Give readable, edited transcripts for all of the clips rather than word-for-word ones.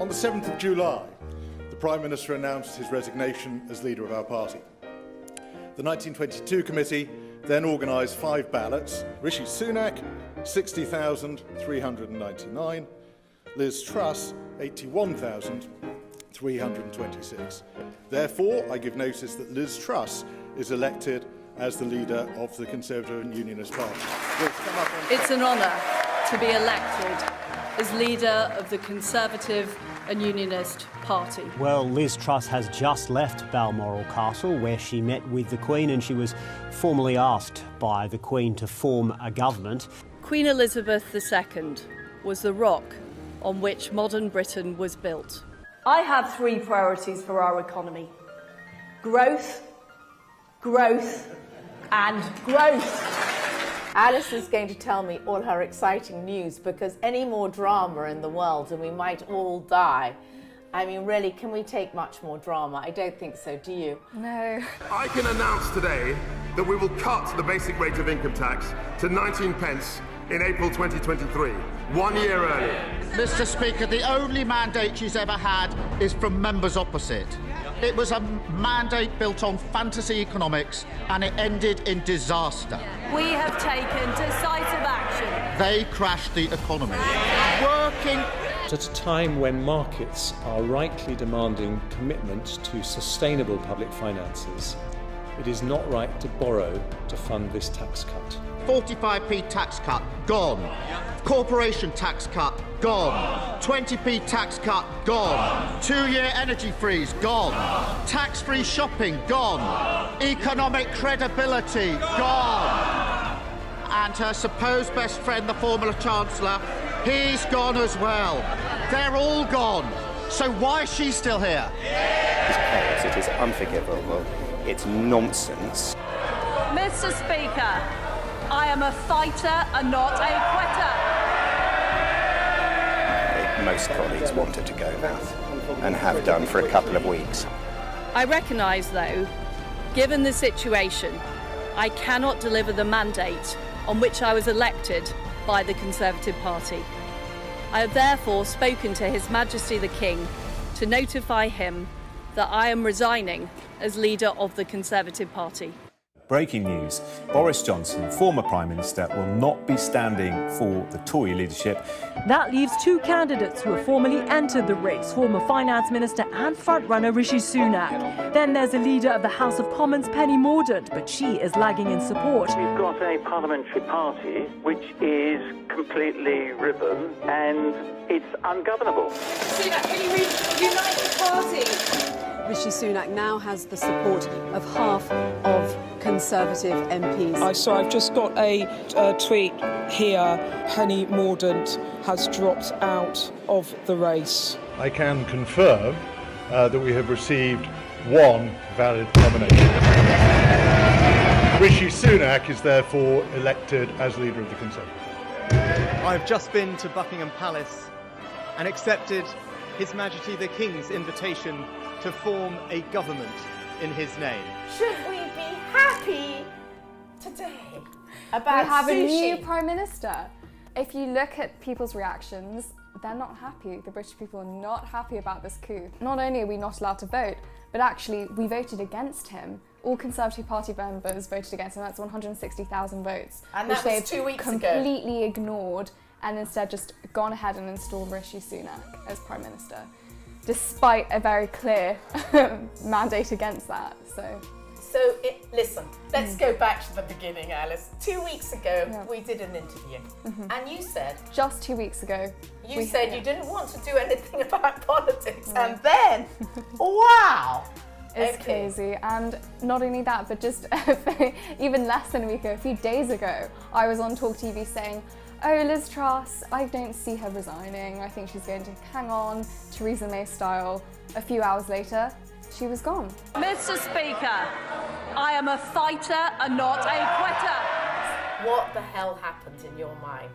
the 7th of July, the Prime Minister announced his resignation as leader of our party. The 1922 committee then organised 5 ballots. Rishi Sunak, 60,399. Liz Truss, 81,326. Therefore, I give notice that Liz Truss is elected as the leader of the Conservative and Unionist Party. It's an honour to be elected as leader of the Conservative and Unionist Party. Well, Liz Truss has just left Balmoral Castle, where she met with the Queen, and she was formally asked by the Queen to form a government. Queen Elizabeth II was the rock on which modern Britain was built. I have 3 priorities for our economy: growth, growth and growth. Alice is going to tell me all her exciting news, because any more drama in the world and we might all die. I mean, really, can we take much more drama? I don't think so, do you? No. I can announce today that we will cut the basic rate of income tax to 19 pence in April 2023, 1 year early. Mr. Speaker, the only mandate she's ever had is from members opposite. It was a mandate built on fantasy economics, and it ended in disaster. We have taken decisive action. They crashed the economy. Working. At a time when markets are rightly demanding commitment to sustainable public finances, it is not right to borrow to fund this tax cut. 45p tax cut, gone. Corporation tax cut, gone. 20p tax cut, gone. 2-year energy freeze, gone. Tax-free shopping, gone. Economic credibility, gone. And her supposed best friend, the former Chancellor, he's gone as well. They're all gone. So why is she still here? It is unforgivable. It's nonsense. Mr. Speaker, I am a fighter and not a quitter. Most colleagues wanted to go now, and have done for a couple of weeks. I recognise, though, given the situation, I cannot deliver the mandate on which I was elected by the Conservative Party. I have therefore spoken to His Majesty the King to notify him that I am resigning as leader of the Conservative Party. Breaking news, Boris Johnson, former Prime Minister, will not be standing for the Tory leadership. That leaves 2 candidates who have formally entered the race, former Finance Minister and frontrunner Rishi Sunak. Then there's a leader of the House of Commons, Penny Mordaunt, but she is lagging in support. We've got a parliamentary party which is completely riven and it's ungovernable. Sunak, can you unite the party? Rishi Sunak now has the support of half of Conservative MPs. I've just got a tweet here. Penny Mordaunt has dropped out of the race. I can confirm that we have received 1 valid nomination. Rishi Sunak is therefore elected as leader of the Conservative Party. I've just been to Buckingham Palace and accepted His Majesty the King's invitation to form a government in his name. Should we be happy today about we have sushi? a new Prime Minister. If you look at people's reactions, they're not happy. The British people are not happy about this coup. Not only are we not allowed to vote, but actually we voted against him. All Conservative Party members voted against him. That's 160,000 votes. And which that was they've 2 weeks ago. completely ignored, and instead just gone ahead and installed Rishi Sunak as Prime Minister, despite a very clear mandate against that. Listen, let's go back to the beginning, Alice. 2 weeks ago, we did an interview, and you said... Just 2 weeks ago. You said you didn't want to do anything about politics, and then, wow! It's crazy, and not only that, but just even less than a week ago, a few days ago, I was on Talk TV saying, oh, Liz Truss, I don't see her resigning. I think she's going to hang on, Theresa May style. A few hours later, she was gone. Mr. Speaker, I am a fighter and not a quitter. What the hell happened in your mind?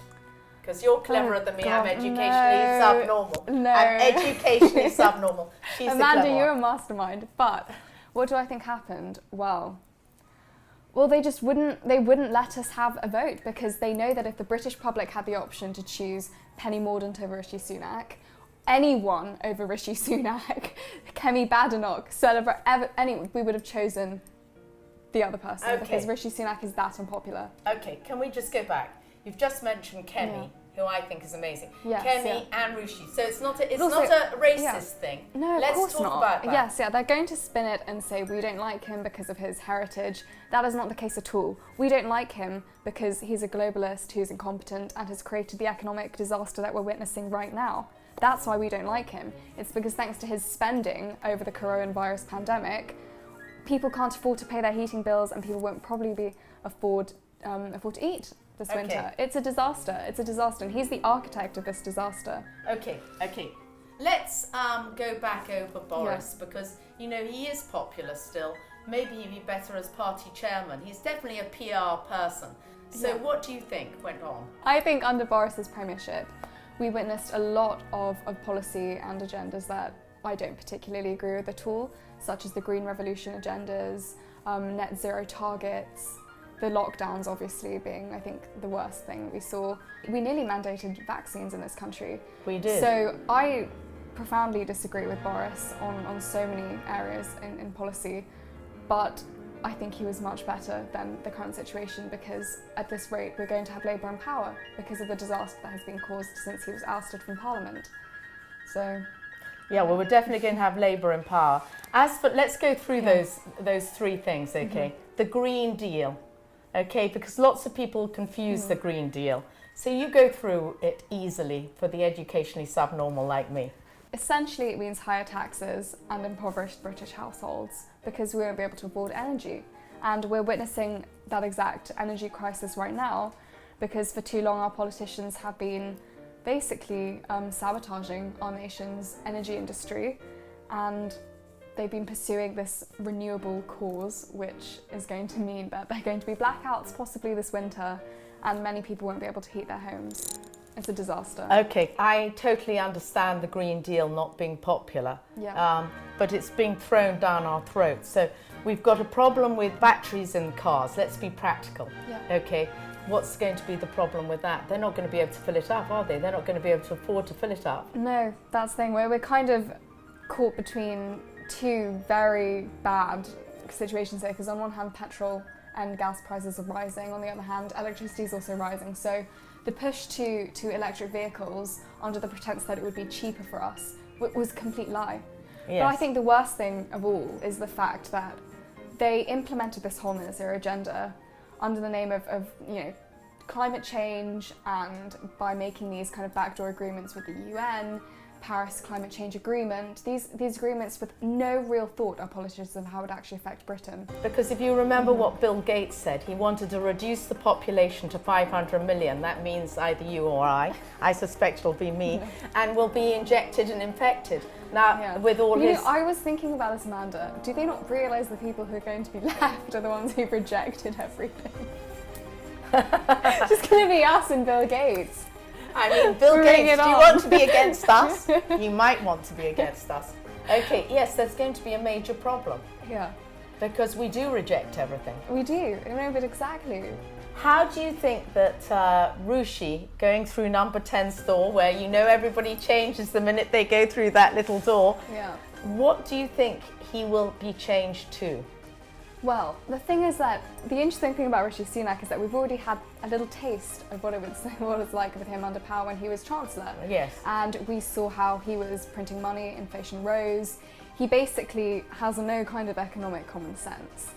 Because you're cleverer than me. I'm educationally subnormal. No. I'm educationally subnormal. She's Amanda, you're a mastermind. But what do I think happened? Well, they just wouldn't let us have a vote, because they know that if the British public had the option to choose Penny Mordaunt over Rishi Sunak, anyone over Rishi Sunak, Kemi Badenoch, anyone, we would have chosen the other person because Rishi Sunak is that unpopular. Okay, can we just go back? You've just mentioned Kemi, who I think is amazing. Yes, Kemi and Rishi. So it's not a racist thing. No, Let's of course talk not. about that. Yes, they're going to spin it and say we don't like him because of his heritage. That is not the case at all. We don't like him because he's a globalist who's incompetent and has created the economic disaster that we're witnessing right now. That's why we don't like him. It's because thanks to his spending over the coronavirus pandemic, people can't afford to pay their heating bills and people won't probably afford to eat this winter. It's a disaster. It's a disaster, and he's the architect of this disaster. Okay. Let's go back over Boris because, you know, he is popular still. Maybe he'd be better as party chairman. He's definitely a PR person. So what do you think went on? I think under Boris's premiership, we witnessed a lot of policy and agendas that I don't particularly agree with at all, such as the Green Revolution agendas, net zero targets, the lockdowns obviously being, I think, the worst thing we saw. We nearly mandated vaccines in this country. We did. So I profoundly disagree with Boris on so many areas in policy, but I think he was much better than the current situation because at this rate we're going to have Labour in power because of the disaster that has been caused since he was ousted from Parliament. So, yeah, well, we're definitely going to have Labour in power. As for, let's go through those three things, okay? The Green Deal, okay, because lots of people confuse the Green Deal. So you go through it easily for the educationally subnormal like me. Essentially, it means higher taxes and impoverished British households because we won't be able to afford energy. And we're witnessing that exact energy crisis right now because for too long our politicians have been basically sabotaging our nation's energy industry, and they've been pursuing this renewable cause, which is going to mean that there are going to be blackouts possibly this winter and many people won't be able to heat their homes. It's a disaster. Okay, I totally understand the Green Deal not being popular, but it's being thrown down our throats. So we've got a problem with batteries in cars. Let's be practical, okay? What's going to be the problem with that? They're not going to be able to fill it up, are they? They're not going to be able to afford to fill it up. No, that's the thing. We're kind of caught between two very bad situations here because on one hand petrol and gas prices are rising, on the other hand electricity is also rising. So the push to electric vehicles under the pretense that it would be cheaper for us was a complete lie. But I think the worst thing of all is the fact that they implemented this whole net zero agenda under the name of you know, climate change, and by making these kind of backdoor agreements with the UN, Paris Climate Change Agreement, these agreements with no real thought are politicians of how it would actually affect Britain. Because if you remember what Bill Gates said, he wanted to reduce the population to 500 million. That means either you or I suspect it'll be me, and will be injected and infected. Now, with all you know, I was thinking about this, Amanda. Do they not realise the people who are going to be left are the ones who've rejected everything? It's just going to be us and Bill Gates. I mean, Bill Gates, do you want to be against us? You might want to be against us. Okay, yes, there's going to be a major problem. Yeah. Because we do reject everything. We do, no, but exactly. How do you think that Rishi, going through number 10 store, where you know everybody changes the minute they go through that little door, what do you think he will be changed to? Well, the thing is that the interesting thing about Rishi Sunak is that we've already had a little taste of what it was like with him under power when he was Chancellor. Yes. And we saw how he was printing money, inflation rose. He basically has no kind of economic common sense.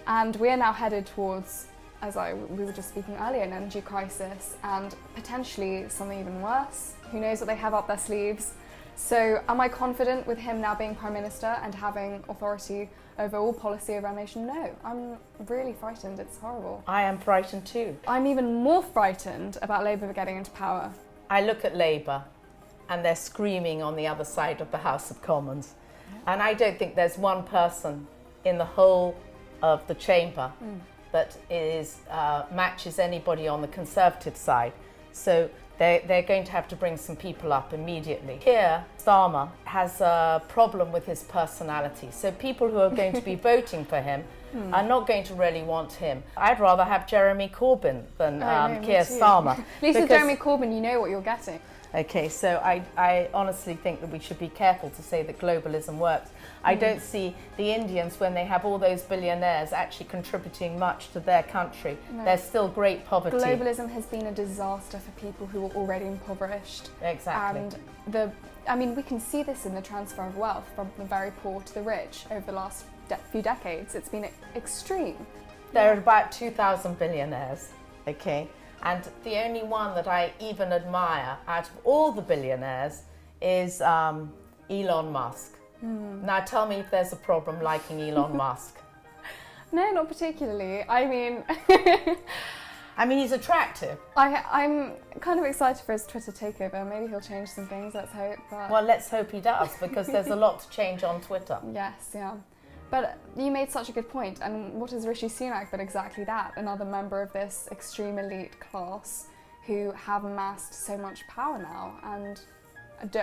And we are now headed towards, as we were just speaking earlier, an energy crisis and potentially something even worse. Who knows what they have up their sleeves? So am I confident with him now being Prime Minister and having authority over all policy of our nation? No, I'm really frightened. It's horrible. I am frightened too. I'm even more frightened about Labour getting into power. I look at Labour and they're screaming on the other side of the House of Commons. And I don't think there's one person in the whole of the chamber that matches anybody on the Conservative side. So they're going to have to bring some people up immediately. Keir Starmer has a problem with his personality. So people who are going to be voting for him are not going to really want him. I'd rather have Jeremy Corbyn than Keir Starmer. At least with Jeremy Corbyn, you know what you're getting. Okay, so I honestly think that we should be careful to say that globalism works. I don't see the Indians, when they have all those billionaires, actually contributing much to their country. No. There's still great poverty. Globalism has been a disaster for people who are already impoverished. Exactly. And we can see this in the transfer of wealth from the very poor to the rich over the last few decades. It's been extreme. There are about 2,000 billionaires, okay? And the only one that I even admire out of all the billionaires is Elon Musk. Now tell me if there's a problem liking Elon Musk. No, not particularly. I mean, he's attractive. I'm kind of excited for his Twitter takeover. Maybe he'll change some things, let's hope. But... Well, let's hope he does, because there's a lot to change on Twitter. Yes, yeah. But you made such a good point, and what is Rishi Sunak but exactly that? Another member of this extreme elite class who have amassed so much power now, and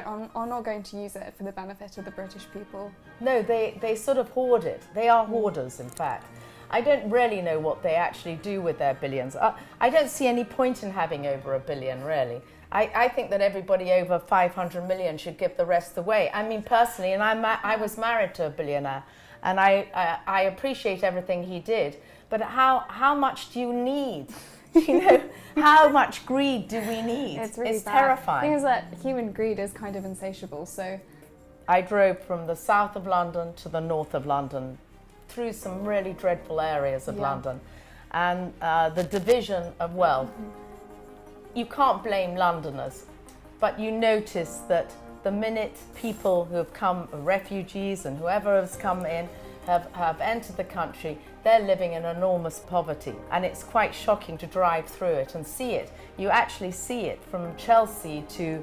are not going to use it for the benefit of the British people. No, they sort of hoard it. They are hoarders, in fact. I don't really know what they actually do with their billions. I don't see any point in having over $1 billion, really. I think that everybody over 500 million should give the rest away. I mean, personally, and I was married to a billionaire, and I appreciate everything he did, but how much do you need? You know, how much greed do we need? It's really bad. Terrifying. The thing is that human greed is kind of insatiable, so... I drove from the south of London to the north of London, through some really dreadful areas of London, and the division of wealth. You can't blame Londoners, but you notice that the minute people who have come, refugees and whoever has come in, have entered the country, they're living in enormous poverty. And it's quite shocking to drive through it and see it. You actually see it from Chelsea to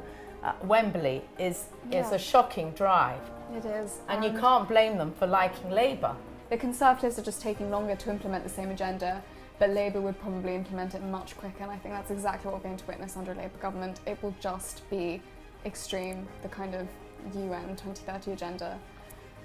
Wembley is a shocking drive. It is. And you can't blame them for liking Labour. The Conservatives are just taking longer to implement the same agenda, but Labour would probably implement it much quicker, and I think that's exactly what we're going to witness under a Labour government. It will just be extreme, the kind of UN 2030 agenda.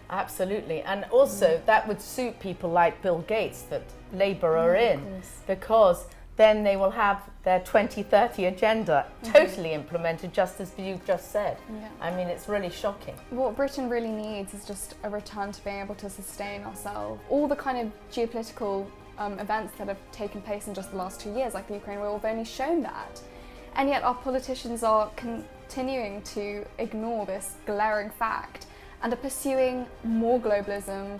Absolutely, and also that would suit people like Bill Gates that Labour are in, because then they will have their 2030 agenda totally implemented, just as you've just said. Yeah. I mean, it's really shocking. What Britain really needs is just a return to being able to sustain ourselves. All the kind of geopolitical events that have taken place in just the last 2 years, like the Ukraine war, have only shown that. And yet our politicians are continuing to ignore this glaring fact and are pursuing more globalism.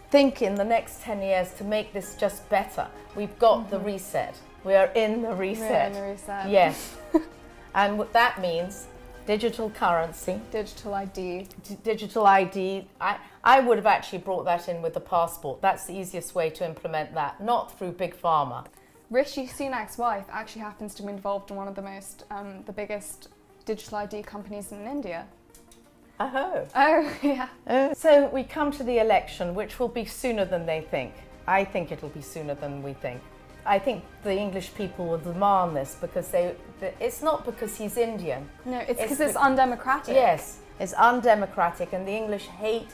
Think in the next 10 years to make this just better. We've got the reset. We are in the reset. We're in the reset. Yes. And what that means, digital currency. Digital ID. Digital ID. I would have actually brought that in with the passport. That's the easiest way to implement that, not through Big Pharma. Rishi Sunak's wife actually happens to be involved in one of the biggest digital ID companies in India. Oh. Oh, yeah. So we come to the election, which will be sooner than they think. I think it'll be sooner than we think. I think the English people will demand this because it's not because he's Indian. No, it's because it's undemocratic. Yes, it's undemocratic, and the English hate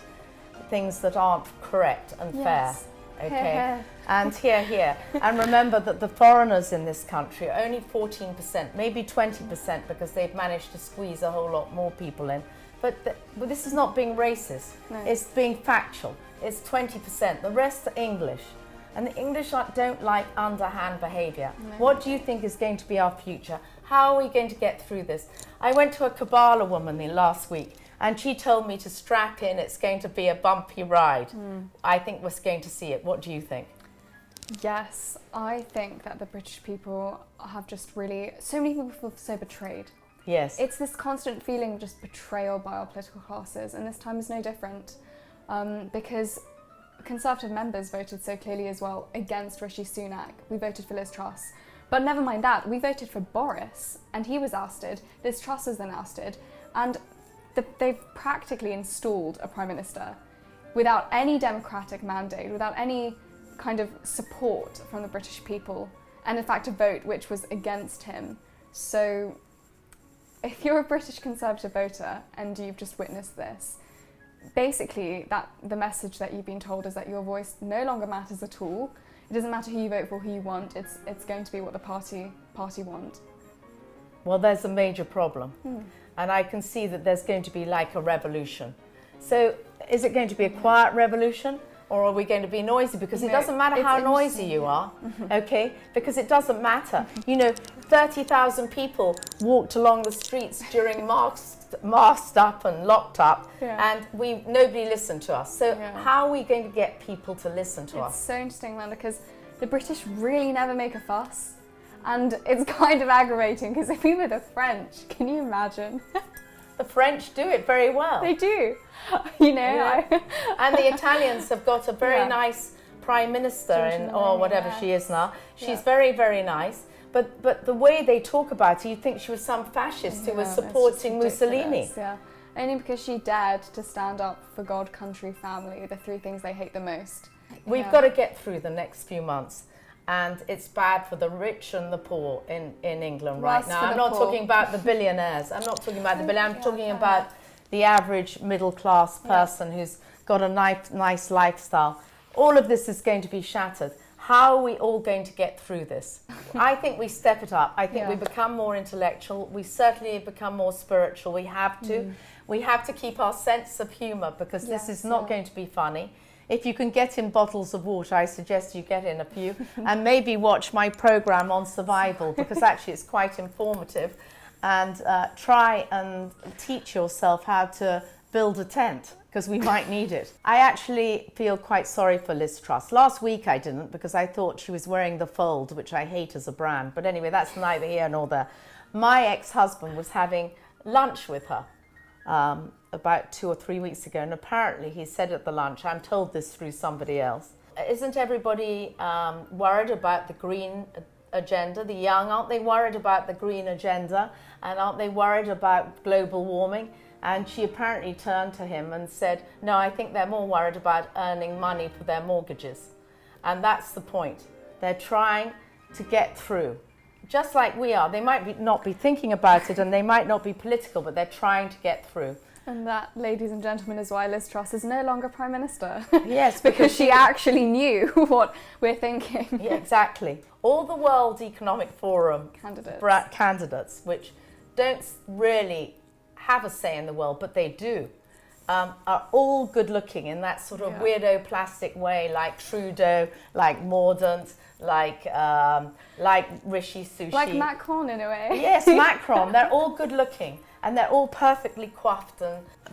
things that aren't correct and fair. Okay, and here. And remember that the foreigners in this country are only 14%, maybe 20%, because they've managed to squeeze a whole lot more people in. But this is not being racist. No. It's being factual. It's 20%. The rest are English. And the English don't like underhand behaviour. No. What do you think is going to be our future? How are we going to get through this? I went to a Kabbalah woman last week, and she told me to strap in. It's going to be a bumpy ride. I think we're going to see it. What do you think? Yes, I think that the British people have just really... So many people feel so betrayed. Yes. It's this constant feeling of just betrayal by our political classes, and this time is no different. Because Conservative members voted so clearly as well against Rishi Sunak. We voted for Liz Truss. But never mind that, we voted for Boris, and he was ousted. Liz Truss was then ousted. And they've practically installed a Prime Minister without any democratic mandate, without any kind of support from the British people, and in fact a vote which was against him. So if you're a British Conservative voter and you've just witnessed this, basically the message that you've been told is that your voice no longer matters at all. It doesn't matter who you vote for, who you want, it's going to be what the party want. Well, there's a major problem. And I can see that there's going to be like a revolution. So is it going to be a quiet revolution? Or are we going to be noisy? Because it doesn't matter how noisy you are, okay? Because it doesn't matter. You know, 30,000 people walked along the streets during masked up and locked up, and nobody listened to us. So how are we going to get people to listen to us? It's so interesting, man, because the British really never make a fuss. And it's kind of aggravating, because if we were the French, can you imagine? The French do it very well. They do. You know. And the Italians have got a very nice prime minister, or whatever she is now. She's very, very nice. But the way they talk about her, you'd think she was some fascist who was supporting Mussolini. Yeah. Only because she dared to stand up for God, country, family, the three things they hate the most. We've got to get through the next few months. And it's bad for the rich and the poor in England right now. I'm not talking about the billionaires. I'm not talking about the billionaires. I'm talking about the average middle-class person who's got a nice lifestyle. All of this is going to be shattered. How are we all going to get through this? I think we step it up. I think we become more intellectual. We certainly become more spiritual. We have to. We have to keep our sense of humour, because this is not going to be funny. If you can get in bottles of water, I suggest you get in a few, and maybe watch my programme on survival, because actually it's quite informative, and try and teach yourself how to build a tent, because we might need it. I actually feel quite sorry for Liz Truss. Last week I didn't, because I thought she was wearing the Fold, which I hate as a brand, but anyway, that's neither here nor there. My ex-husband was having lunch with her about 2 or 3 weeks ago, and apparently he said at the lunch, I'm told this through somebody else, isn't everybody worried about the green agenda? The young, aren't they worried about the green agenda? And aren't they worried about global warming? And she apparently turned to him and said, no, I think they're more worried about earning money for their mortgages. And that's the point. They're trying to get through. Just like we are. They might not be thinking about it, and they might not be political, but they're trying to get through. And that, ladies and gentlemen, is why Liz Truss is no longer Prime Minister. Yes, because she actually knew what we're thinking. Yeah, exactly. All the World Economic Forum candidates, which don't really have a say in the world, but they do, are all good looking in that sort of weirdo plastic way, like Trudeau, like Mordaunt, like Rishi Sunak. Like Macron in a way. Yes, Macron. They're all good looking. And they're all perfectly coiffed,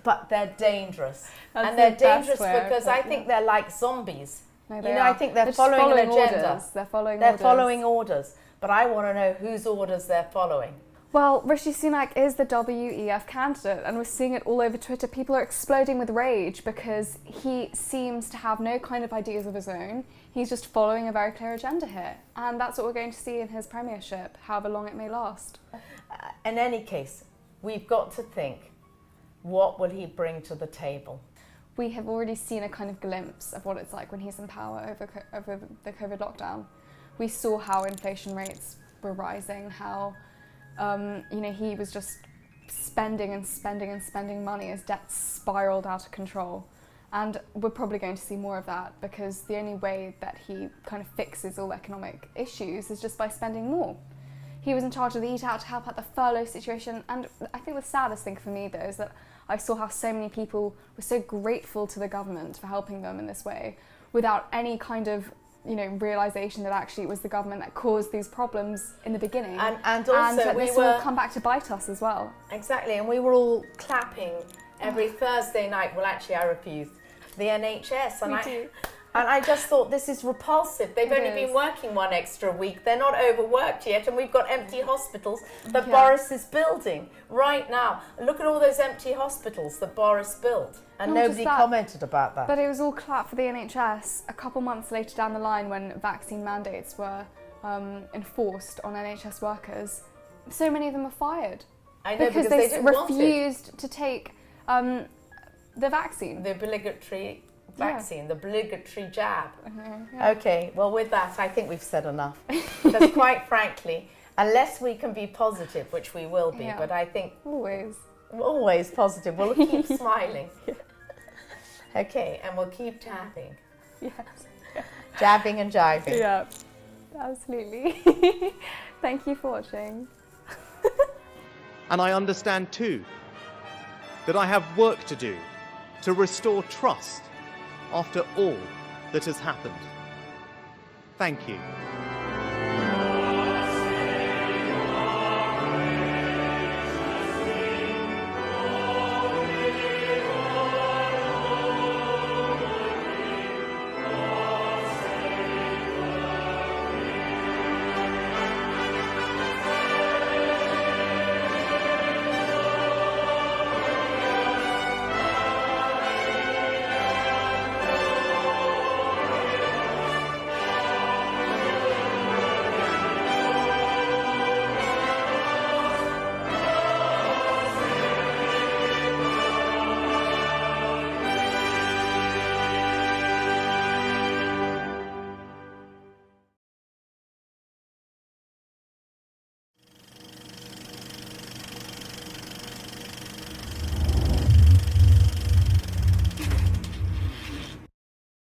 but they're dangerous. And they're dangerous because I think they're like zombies. No, you know, I think they're following an agenda. Orders. They're following orders. They're following orders. But I want to know whose orders they're following. Well, Rishi Sunak is the WEF candidate, and we're seeing it all over Twitter. People are exploding with rage because he seems to have no kind of ideas of his own. He's just following a very clear agenda here. And that's what we're going to see in his premiership, however long it may last. In any case, we've got to think, what will he bring to the table? We have already seen a kind of glimpse of what it's like when he's in power over the COVID lockdown. We saw how inflation rates were rising, how he was just spending and spending and spending money as debt spiraled out of control. And we're probably going to see more of that, because the only way that he kind of fixes all economic issues is just by spending more. He was in charge of the Eat Out to help out the furlough situation, and I think the saddest thing for me, though, is that I saw how so many people were so grateful to the government for helping them in this way, without any kind of realisation that actually it was the government that caused these problems in the beginning, and also that this will come back to bite us as well. Exactly, and we were all clapping every Thursday night. Well, actually, I refused the NHS, and I just thought, this is repulsive. They've only been working one extra week. They're not overworked yet, and we've got empty hospitals that Boris is building right now. Look at all those empty hospitals that Boris built, and nobody commented about that. But it was all clap for the NHS a couple months later down the line, when vaccine mandates were enforced on NHS workers. So many of them were fired. I know, because they didn't refused to take the vaccine. The obligatory vaccine, the obligatory jab. Okay, well, with that, I think we've said enough. Because quite frankly, unless we can be positive, which we will be, but I think always positive, we'll keep smiling. Okay, and we'll keep tapping. Yes. Jabbing and jiving. Yeah, absolutely. Thank you for watching. And I understand too that I have work to do to restore trust after all that has happened. Thank you.